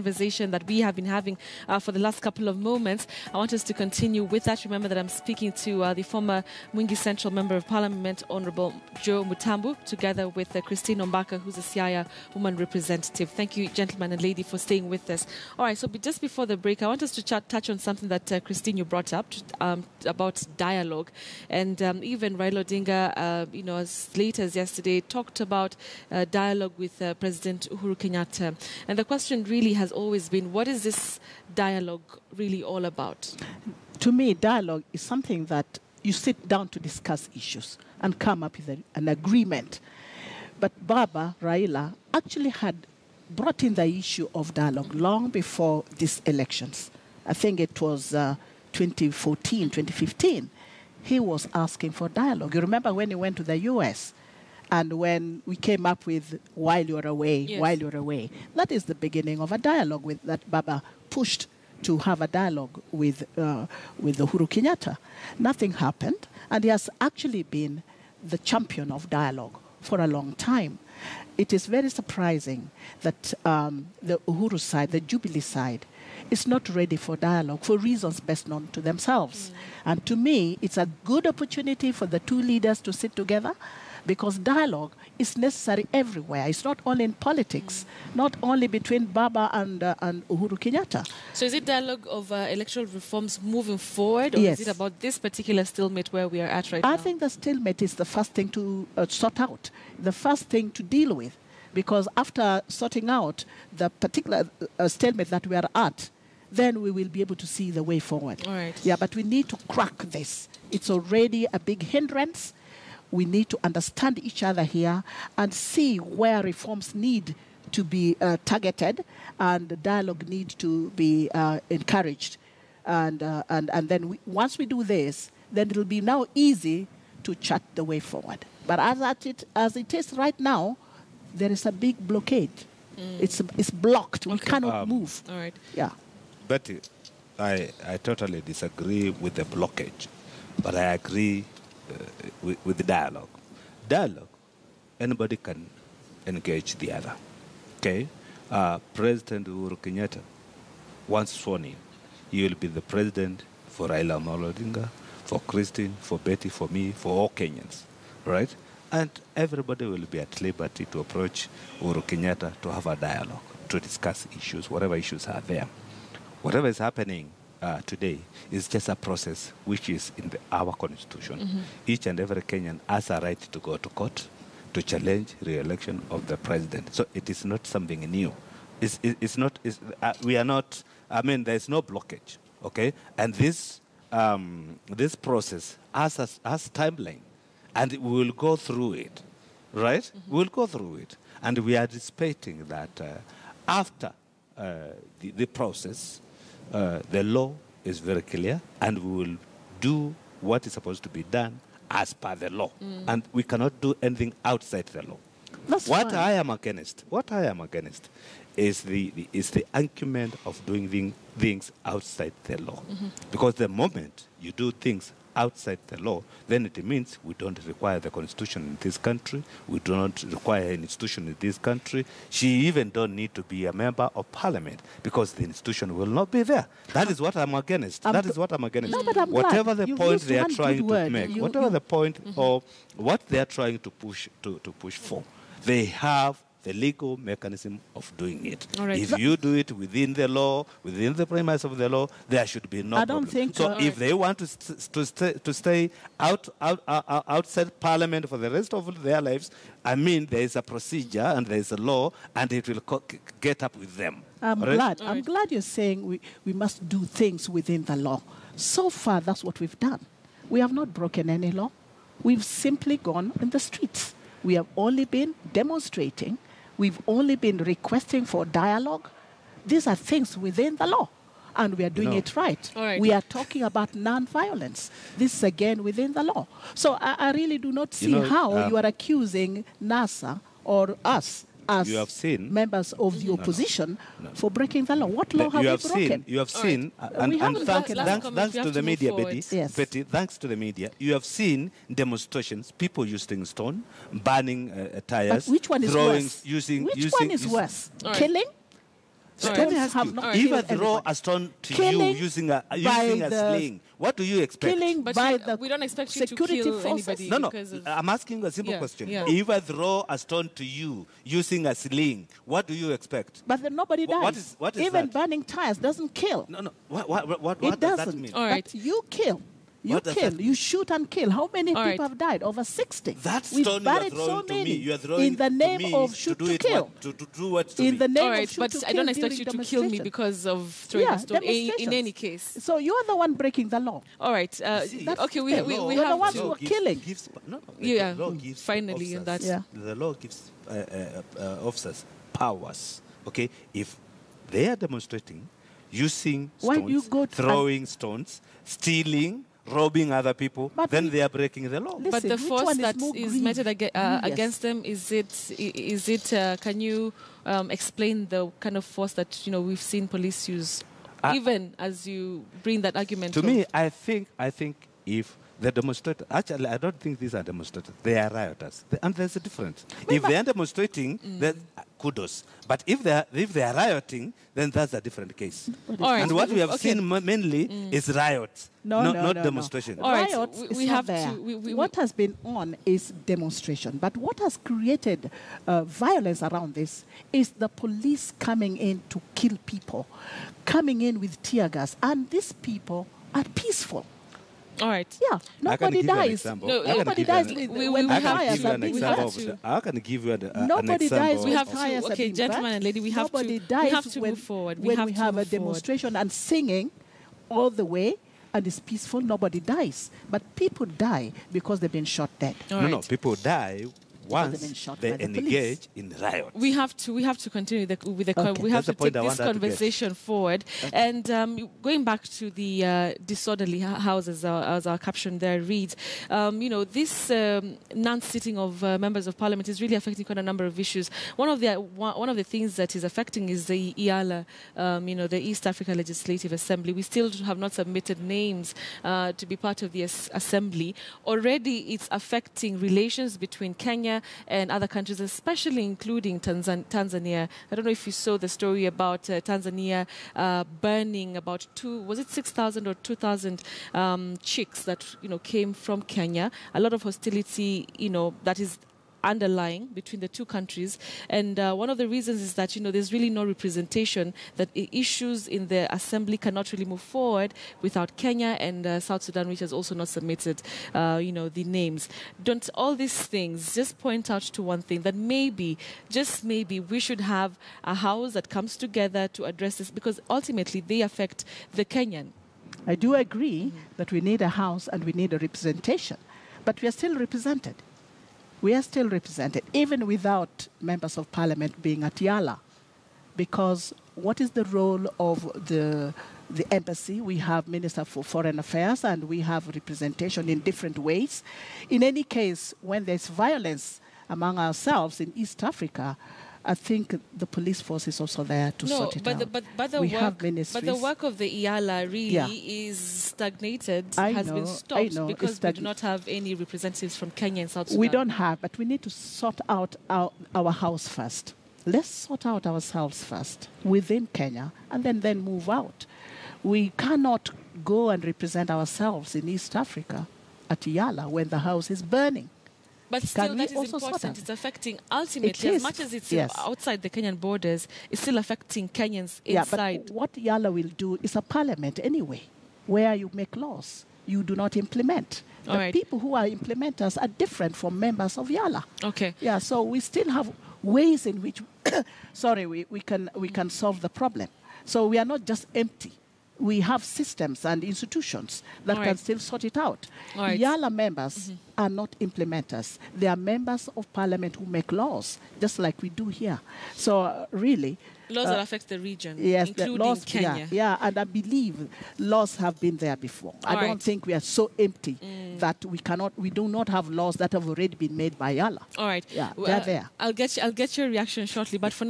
conversation that we have been having for the last couple of moments. I want us to continue with that. Remember that I'm speaking to the former Mwingi Central Member of Parliament, Honorable Joe Mutambu, together with Christine Ombaka, who's a Siaya woman representative. Thank you, gentlemen and lady, for staying with us. All right, so just before the break, I want us to touch on something that Christine, you brought up about dialogue. And even Raila Odinga, as late as yesterday, talked about dialogue with President Uhuru Kenyatta. And the question really has always been, what is this dialogue really all about? To me, dialogue is something that you sit down to discuss issues and come up with an agreement. But Baba, Raila, actually had brought in the issue of dialogue long before these elections. I think it was 2014, 2015. He was asking for dialogue. You remember when he went to the US? And when we came up with while you're away, yes. While you're away, that is the beginning of a dialogue that Baba pushed to have a dialogue with Uhuru Kenyatta. Nothing happened, and he has actually been the champion of dialogue for a long time. It is very surprising that the Uhuru side, the Jubilee side, is not ready for dialogue for reasons best known to themselves. And to me, it's a good opportunity for the two leaders to sit together, because dialogue is necessary everywhere. It's not only in politics, not only between Baba and Uhuru Kenyatta. So is it dialogue of electoral reforms moving forward, or yes. is it about this particular stalemate where we are at right now? I think the stalemate is the first thing to sort out, the first thing to deal with, because after sorting out the particular stalemate that we are at, then we will be able to see the way forward. All right. Yeah, but we need to crack this. It's already a big hindrance. We need to understand each other here and see where reforms need to be targeted and the dialogue needs to be encouraged. And then once we do this, then it will be now easy to chart the way forward. But as it is right now, there is a big blockade. It's blocked. Okay. We cannot move. All right. Yeah. Betty, I totally disagree with the blockage, but I agree with the dialogue. Dialogue, anybody can engage the other. Okay? President Uhuru Kenyatta, once sworn in, he will be the president for Raila Amolo Odinga, for Christine, for Betty, for me, for all Kenyans. Right? And everybody will be at liberty to approach Uhuru Kenyatta to have a dialogue, to discuss issues, whatever issues are there. Whatever is happening today is just a process which is in our constitution. Each and every Kenyan has a right to go to court to challenge re-election of the president. So it is not something new. We are not, I mean, there is no blockage, okay? And this process has timeline, and we will go through it, right? We will go through it. And we are anticipating that after the process, the law is very clear, and we will do what is supposed to be done as per the law. And we cannot do anything outside the law. That's what fine. I am against is the argument of doing things outside the law. Because the moment you do things outside the law, then it means we don't require the constitution in this country. We do not require an institution in this country. She even don't need to be a member of parliament, because the institution will not be there. That is what I'm against. That is what I'm against. No, but I'm whatever glad. the You've point used they are one trying good to word. make, whatever the point or what they are trying to push for, they have the legal mechanism of doing it. All right. If you do it within the law, within the premise of the law, there should be no problem. I don't think so. If they want to stay outside Parliament for the rest of their lives, I mean, there is a procedure and there is a law, and it will get up with them. I'm Right? glad. I'm glad you're saying we must do things within the law. So far, that's what we've done. We have not broken any law. We've simply gone in the streets. We have only been demonstrating. We've only been requesting for dialogue. These are things within the law, and we are doing it right. All right. We are talking about non-violence. This is again within the law. So I really do not see how you are accusing NASA or us as you have seen, members of the opposition for breaking the law. What law have we broken? You have seen, We and haven't broken thanks to the media, Betty, Yes. Betty, thanks to the media, you have seen demonstrations, people using stone, burning tires. But which one is throwing, worse? Using, Which using, one is worse? All right. Killing? So All let me right. ask Have you, not All right. if killed I throw anybody. a stone to Killing you using a by the- sling, what do you expect? Killing But by you- the we don't expect you to security kill forces. anybody. No, because of, I'm asking a simple Yeah, question. yeah. If I throw a stone to you using a sling, what do you expect? But then nobody dies. What is Even that? burning tires doesn't kill. No. What It does doesn't. that mean? All right. But you kill. You What does kill. that You mean? shoot and kill. How many All people right. have died? Over 60. That We've stone you are buried throwing so to many me, you are throwing in the to name me of to shoot do to it kill. what, to do what to In me? the name all of right, shoot but to I kill don't expect during you to kill me demonstration. because of throwing a stone in any demonstrations. case. So you are the one breaking the law. All right. See, That's Okay, the we thing. we You're the have ones to. who are killing. Yeah, the law gives finally in officers, that. Yeah. the law gives officers powers. Okay, if they are demonstrating, using Why stones, do you go to- throwing stones, stealing, robbing other people, But then we- they are breaking the law. Listen, But the which force one is that more is meted grievous? against them, is it? Can you explain the kind of force that we've seen police use, even as you bring that argument? To of- me, I think if the demonstrators, actually, I don't think these are demonstrators. They are rioters, and there's a difference. If they are demonstrating, then kudos. But if they are rioting, then that's a different case. All right, And what we have okay. seen mainly is riots, not No. demonstration. All right, Riots we is have not there. to- What has been on is demonstration. But what has created violence around this is the police coming in to kill people, coming in with tear gas. And these people are peaceful. All right. Yeah, nobody give you an dies. example. No, I can Nobody give you dies an- when we the have fires give you are an being example. burnt. to- I can give you an Nobody example. dies We when have to- fires are okay, being gentlemen burnt. and lady, we have Nobody to- dies we have to when, move forward. We when have we to have a move forward. demonstration and singing all the way, and it's peaceful, nobody dies. But people die because they've been shot dead. All No, right. people die they've once been shot they by the police. engage in riots. We have to continue with the Okay. we have That's the to point take I this wanted to get. conversation forward. And going back to the disorderly house, as our caption there reads, this non-sitting of members of parliament is really affecting quite a number of issues. One of the things that is affecting is the IALA, the East Africa Legislative Assembly. We still have not submitted names to be part of the assembly. Already, it's affecting relations between Kenya and other countries, especially including Tanzania. I don't know if you saw the story about Tanzania burning about 6,000 or 2,000 chicks that came from Kenya. A lot of hostility, that is underlying between the two countries, and one of the reasons is that there's really no representation, that issues in the assembly cannot really move forward without Kenya and South Sudan, which has also not submitted the names. Don't all these things just point out to one thing, that maybe, just maybe, we should have a house that comes together to address this, because ultimately they affect the Kenyan. I do agree that we need a house and we need a representation, but we are still represented. We are still represented, even without members of parliament being at IALA. Because what is the role of the embassy? We have Minister for Foreign Affairs and we have representation in different ways. In any case, when there's violence among ourselves in East Africa, I think the police force is also there to sort it out. But we have ministries. But the work of the IALA really is stagnated, has been stopped because we do not have any representatives from Kenya and South Sudan. We don't have, but we need to sort out our house first. Let's sort out ourselves first within Kenya and then move out. We cannot go and represent ourselves in East Africa at IALA when the house is burning. But still, Can we that is also sort important. out? It's affecting, ultimately, It as is, much as it's yes. outside the Kenyan borders, it's still affecting Kenyans Yeah, inside. but what IALA will do is a parliament anyway, where you make laws. You do not implement. All The right. people who are implementers are different from members of IALA. Okay. Yeah, so we still have ways in which, we can solve the problem. So we are not just empty. We have systems and institutions that All can right. still sort it out. All right. IALA members are not implementers. They are members of parliament who make laws, just like we do here. So really... Laws that affect the region, Yes, the including laws, Kenya. Yeah, and I believe laws have been there before. I All don't right. think we are so empty that we do not have laws that have already been made by IALA. All right. Yeah, they're there. I'll get your reaction shortly, but for now,